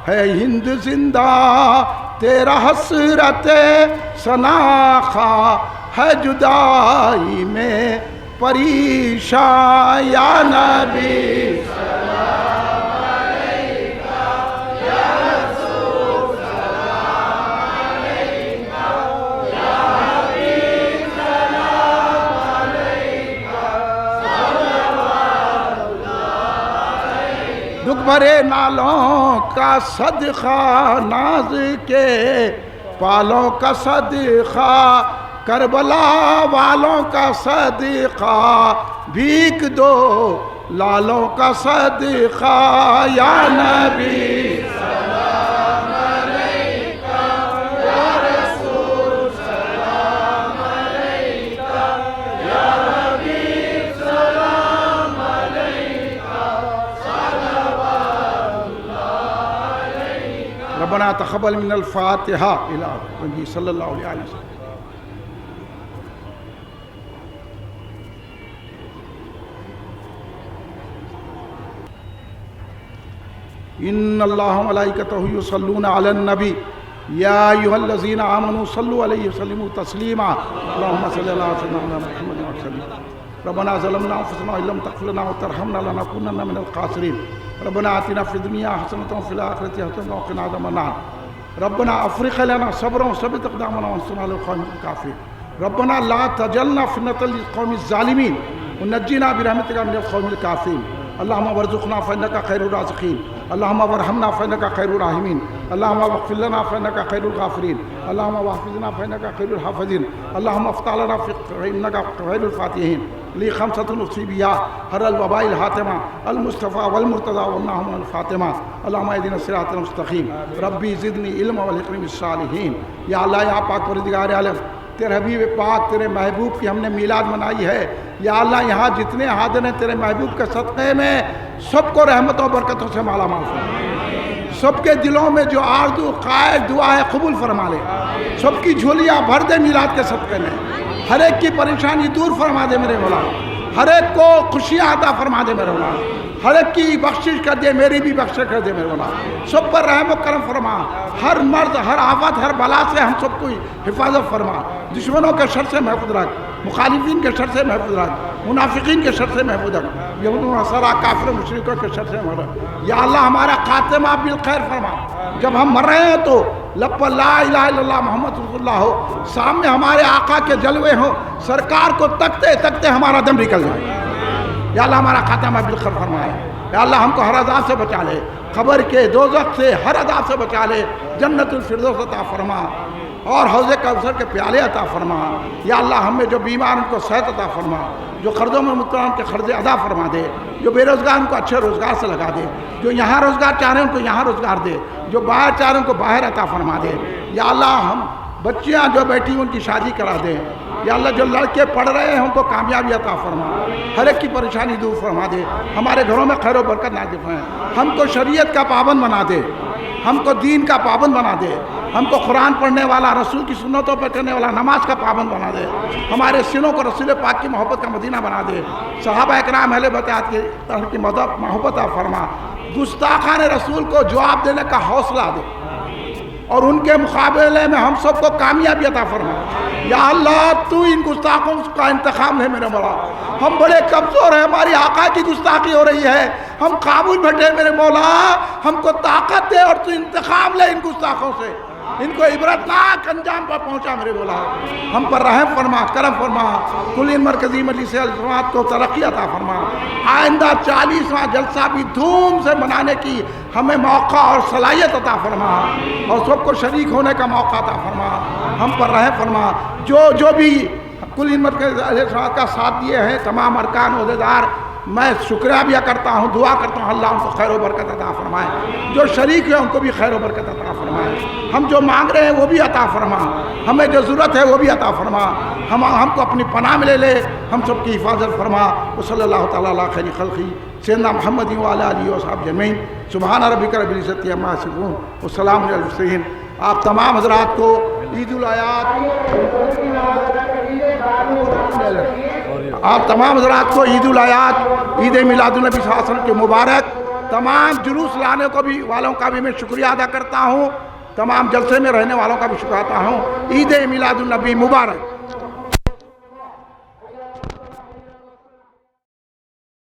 ہے ہند زندہ، تیرا حسرت سناخا ہے جدائی میں پریشان، یا نبی سلام علیکہ، یا رسول سلام علیکہ، یا حبیب سلام علیکہ، صلوات اللہ علیکہ۔ دکھ بھرے نالوں کا صدقہ، ناز کے پالوں کا صدقہ، کربلا والوں کا صدقہ، بھیک دو لالوں کا صدقہ، یا نبی سلام علیکہ، یا رسول سلام علیکہ، یا حبیب سلام علیکہ، صلوات اللہ علیکہ۔ ربنا تقبل من الفاتحہ الی نبی صلی اللہ علیہ وسلم۔ ان اللہ و ملائکتہ یصلون علی النبی یا ایھا الذین آمنوا صلوا علیہ وسلموا تسلیما اللہم صلی علی سیدنا محمد وسلم ربنا ظلمنا انفسنا وان لم تغفر لنا وترحمنا لنکونن من الخاسرین ربنا آتنا فی الدنیا حسنۃ وفی الآخرۃ حسنۃ وقنا عذاب النار ربنا افرغ لنا صبرا وثبت اقدامنا وانصرنا على القوم الكافرين ربنا لا تجعلنا فتنة للقوم الظالمين ونجنا برحمتك من القوم الكافرين اللهم وارزقنا فإنك خير الرازقين اللهم وارحمنا فإنك خير الراحمين اللهم اغفر لنا فإنك خير الغافرين اللهم واحفظنا فإنك خير الحافظين اللهم افتح لنا فإنك خير الفاتحين لي خمسة نصيب بها هر الوباء الحاتمة المصطفى والمرتضى والنهم الفاطمة اللهم اهدنا الصراط المستقيم ربي زدني علما والحقني بالصالحين یا اللہ یا پاک پروردگار عالم تیرے حبیب پاک تیرے محبوب کی ہم نے میلاد منائی ہے یا اللہ یہاں جتنے حاضر ہیں تیرے محبوب کے صدقے میں سب کو رحمت و برکتوں سے مالا مال فرما سب کے دلوں میں جو آرزو خواہش دعا ہے قبول فرما لے سب کی جھولیاں بھر دے میلاد کے صدقے میں ہر ایک کی پریشانی دور فرما دے میرے مولا ہر ایک کو خوشیاں عطا فرما دے میرے مولا ہر ایک کی بخشش کر دے میری بھی بخشش کر دے میرے مولا سب پر رحم و کرم فرما ہر مرض ہر آفت ہر بلا سے ہم سب کو حفاظت فرما دشمنوں کے شر سے محفوظ رکھ مخالفین کے شر سے محفوظ رکھ منافقین کے شر سے محفوظ رکھ یہود و نصارا کافر مشرکوں کے شر سے محفوظ رکھ یا اللہ ہمارا خاتمہ بالخیر فرما جب ہم مر رہے ہیں تو لب پر لا الہ الا اللہ محمد رسول اللہ ہو سامنے ہمارے آقا کے جلوے ہوں سرکار کو تکتے تکتے ہمارا دم نکل جائے یا اللہ ہمارا خاتمہ بالخیر فرمائے یا اللہ ہم کو ہر عذاب سے بچا لے قبر کے دوزخ سے ہر عذاب سے بچا لے جنت الفردوس عطا فرما اور حوض کوثر کے پیالے عطا فرما یا اللہ ہمیں جو بیمار ان کو صحت عطا فرما جو قرضوں میں مبتلا ان کے قرض ادا فرما دے جو بے روزگار ان کو اچھے روزگار سے لگا دے جو یہاں روزگار چاہ رہے ہیں ان کو یہاں روزگار دے جو باہر چاہ رہے ہیں ان کو باہر عطا فرما دے یا اللہ ہم بچیاں جو بیٹھی ہیں ان کی شادی کرا دے یا اللہ جو لڑکے پڑھ رہے ہیں ان کو کامیابی عطا فرما ہر ایک کی پریشانی دور فرما دے ہمارے گھروں میں خیر و برکت نازل فرما ہم کو شریعت کا پابند بنا دے ہم کو دین کا پابند بنا دے ہم کو قرآن پڑھنے والا رسول کی سنتوں پر کرنے والا نماز کا پابند بنا دے ہمارے سینوں کو رسول پاک کی محبت کا مدینہ بنا دے صحابہ اکرام اہل بیت کی طرح کی محبت فرما گستاخان رسول کو جواب دینے کا حوصلہ دے اور ان کے مقابلے میں ہم سب کو کامیابی عطا فرما یا اللہ تو ان گستاخوں کا انتخاب ہے میرے مولا ہم بڑے کمزور ہیں ہماری آقا کی گستاخی ہو رہی ہے ہم قابل بیٹھے میرے مولا ہم کو طاقت دے اور تو انتخاب لے ان گستاخوں سے ان کو عبرتناک انجام پر پہنچا میرے مولا ہم پر رحم فرما کرم فرما کل ان مرکزی مجلس الجماعت کو ترقی عطا فرما آئندہ 40واں جلسہ بھی دھوم سے منانے کی ہمیں موقع اور صلاحیت عطا فرما اور سب کو شریک ہونے کا موقع عطا فرما ہم پر رحم فرما جو بھی کل ان مرکز الجماعت کا ساتھ دیے ہیں تمام ارکان عہدیدار میں شکریہ بھی کرتا ہوں دعا کرتا ہوں اللہ ان کو خیر و برکت عطا فرمائے جو شریک ہیں ان کو بھی خیر و برکت عطا فرمائے ہم جو مانگ رہے ہیں وہ بھی عطا فرما ہمیں جو ضرورت ہے وہ بھی عطا فرما ہم کو اپنی پناہ میں لے لے ہم سب کی حفاظت فرما وصلی اللہ تعالیٰ علی خیر خلقی سیدنا محمد وعلی آلہ وصحبہ اجمعین سبحان ربک رب العزت عما یصفون والسلام علی المرسلین آپ تمام حضرات کو عید آپ تمام حضرات کو عید الآیات عید میلاد النبی صلی اللہ علیہ وسلم کے مبارک تمام جلوس لانے کو بھی والوں کا بھی میں شکریہ ادا کرتا ہوں تمام جلسے میں رہنے والوں کا بھی شکریہ ادا ہوں عید میلاد النبی مبارک